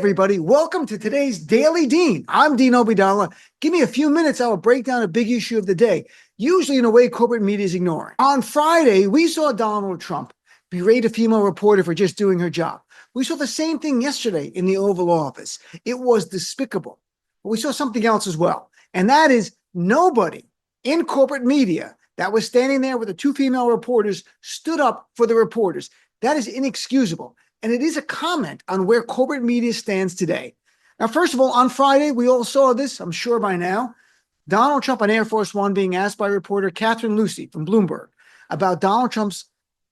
Everybody, welcome to today's Daily Dean. I'm Dean Obeidallah. Give me a few minutes, I will break down a big issue of the day, usually in a way corporate media is ignoring. On Friday, we saw Donald Trump berate a female reporter for just doing her job. We saw the same thing yesterday in the Oval Office. It was despicable. But we saw something else as well, and that is nobody in corporate media that was standing there with the two female reporters stood up for the reporters. That is inexcusable. And it is a comment on where corporate media stands today. Now, first of all, on Friday, we all saw this, I'm sure by now. Donald Trump on Air Force One being asked by reporter Catherine Lucy from Bloomberg about Donald Trump's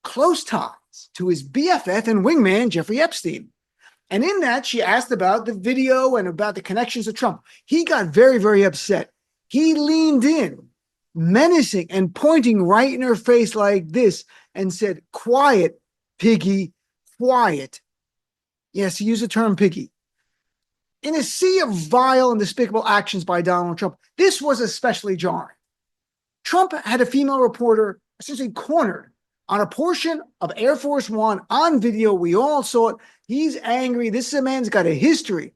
close ties to his BFF and wingman, Jeffrey Epstein. And in that, she asked about the video and about the connections to Trump. He got very, very upset. He leaned in, menacing and pointing right in her face like this and said, "Quiet, piggy. Quiet." Yes, he used the term piggy. In a sea of vile and despicable actions by Donald Trump, this was especially jarring. Trump had a female reporter essentially cornered on a portion of Air Force One on video. We all saw it. He's angry. This is a man who's got a history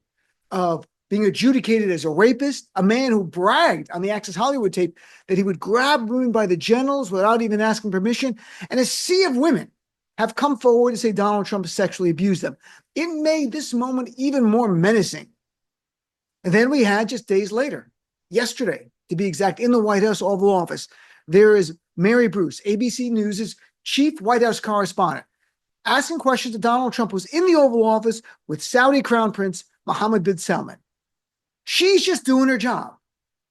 of being adjudicated as a rapist, a man who bragged on the Access Hollywood tape that he would grab women by the genitals without even asking permission, and a sea of women have come forward to say Donald Trump sexually abused them. It made this moment even more menacing. And then we had just days later, yesterday, to be exact, in the White House Oval Office, there is Mary Bruce, ABC News' chief White House correspondent, asking questions to Donald Trump, who's in the Oval Office with Saudi Crown Prince Mohammed bin Salman. She's just doing her job.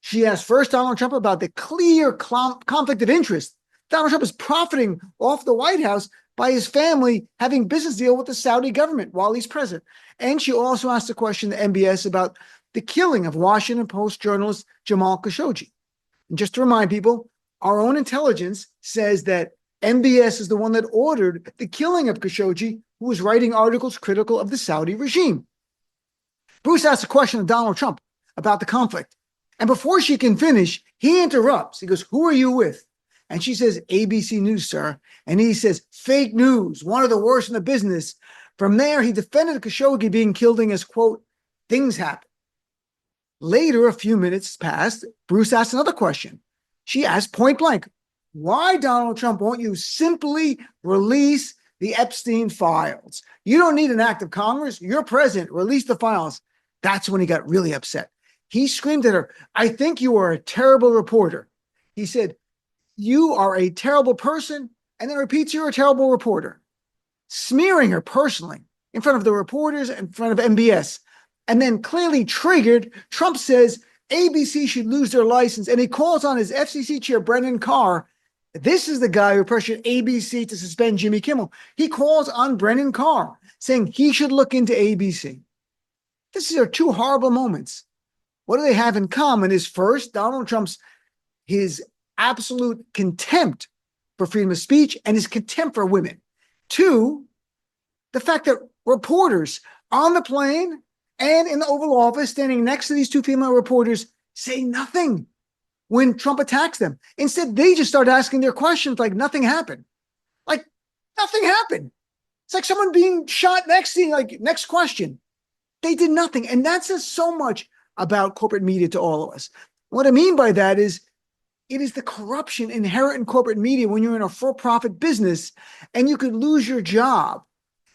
She asked first Donald Trump about the clear conflict of interest. Donald Trump is profiting off the White House by his family having business deal with the Saudi government while he's president. And she also asked a question to MBS about the killing of Washington Post journalist Jamal Khashoggi. And just to remind people, our own intelligence says that MBS is the one that ordered the killing of Khashoggi, who was writing articles critical of the Saudi regime. Bruce asked a question of Donald Trump about the conflict. And before she can finish, he interrupts. He goes, "Who are you with?" And she says, "ABC News, sir." And he says, "Fake news, one of the worst in the business." From there, he defended Khashoggi being killed as, quote, "things happen." Later, a few minutes passed, Bruce asked another question. She asked point blank, "Why, Donald Trump, won't you simply release the Epstein files? You don't need an act of Congress. You're president. Release the files." That's when he got really upset. He screamed at her, "I think you are a terrible reporter." He said, "You are a terrible person," and then repeats, "You're a terrible reporter," smearing her personally in front of the reporters, in front of MBS. And then clearly triggered, Trump says ABC should lose their license, and he calls on his FCC chair, Brendan Carr. This is the guy who pressured ABC to suspend Jimmy Kimmel. He calls on Brendan Carr, saying he should look into ABC. These are two horrible moments. What do they have in common is, first, Donald Trump's his absolute contempt for freedom of speech and his contempt for women. Two, the fact that reporters on the plane and in the Oval Office standing next to these two female reporters say nothing when Trump attacks them. Instead, they just start asking their questions like nothing happened. Like nothing happened. It's like someone being shot next to you, like next question. They did nothing. And that says so much about corporate media to all of us. What I mean by that is, it is the corruption inherent in corporate media when you're in a for-profit business, and you could lose your job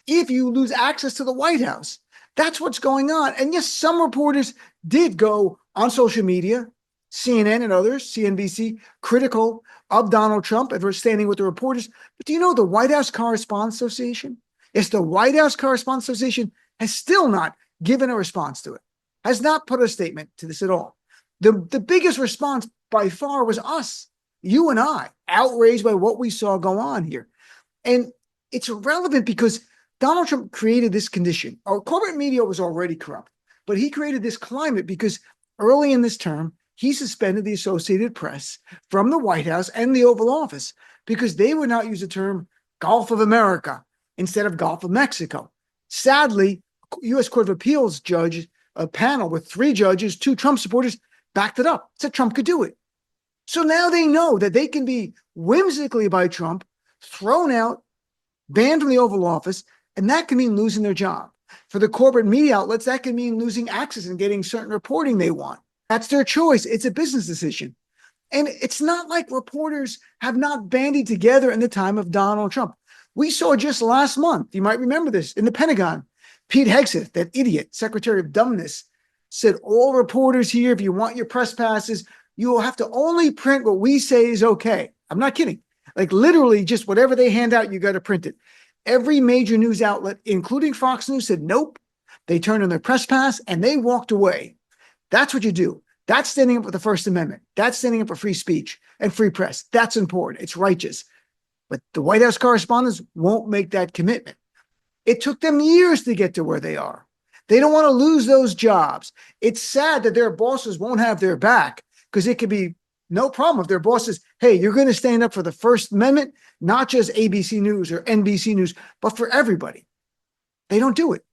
if you lose access to the White House. That's what's going on. And yes, some reporters did go on social media, CNN and others, CNBC, critical of Donald Trump and for standing with the reporters. But do you know the White House Correspondents Association? Yes, the White House Correspondents Association has still not given a response to it, has not put a statement to this at all. The biggest response by far was us, you and I, outraged by what we saw go on here. And it's relevant because Donald Trump created this condition. Our corporate media was already corrupt, but he created this climate because early in this term, he suspended the Associated Press from the White House and the Oval Office because they would not use the term Gulf of America instead of Gulf of Mexico. Sadly, U.S. Court of Appeals judge, a panel with 3 judges, 2 Trump supporters, backed it up, said Trump could do it. So now they know that they can be whimsically by Trump, thrown out, banned from the Oval Office, and that can mean losing their job. For the corporate media outlets, that can mean losing access and getting certain reporting they want. That's their choice. It's a business decision. And it's not like reporters have not bandied together in the time of Donald Trump. We saw just last month, you might remember this, in the Pentagon, Pete Hegseth, that idiot, Secretary of Dumbness, said all reporters here, if you want your press passes, you will have to only print what we say is okay. I'm not kidding. Like literally just whatever they hand out, you got to print it. Every major news outlet, including Fox News, said nope. They turned on their press pass and they walked away. That's what you do. That's standing up for the First Amendment. That's standing up for free speech and free press. That's important. It's righteous. But the White House correspondents won't make that commitment. It took them years to get to where they are. They don't want to lose those jobs. It's sad that their bosses won't have their back because it could be no problem if their boss says, hey, you're going to stand up for the First Amendment, not just ABC News or NBC News, but for everybody. They don't do it.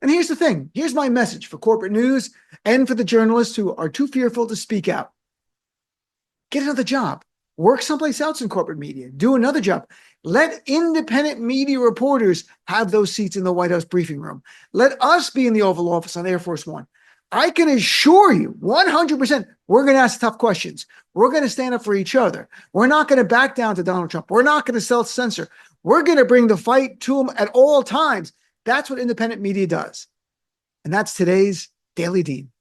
And here's the thing. Here's my message for corporate news and for the journalists who are too fearful to speak out. Get another job. Work someplace else in corporate media. Do another job. Let independent media reporters have those seats in the White House briefing room. Let us be in the Oval Office on Air Force One. I can assure you 100% we're going to ask tough questions. We're going to stand up for each other. We're not going to back down to Donald Trump. We're not going to self-censor. We're going to bring the fight to him at all times. That's what independent media does. And that's today's Daily Dean.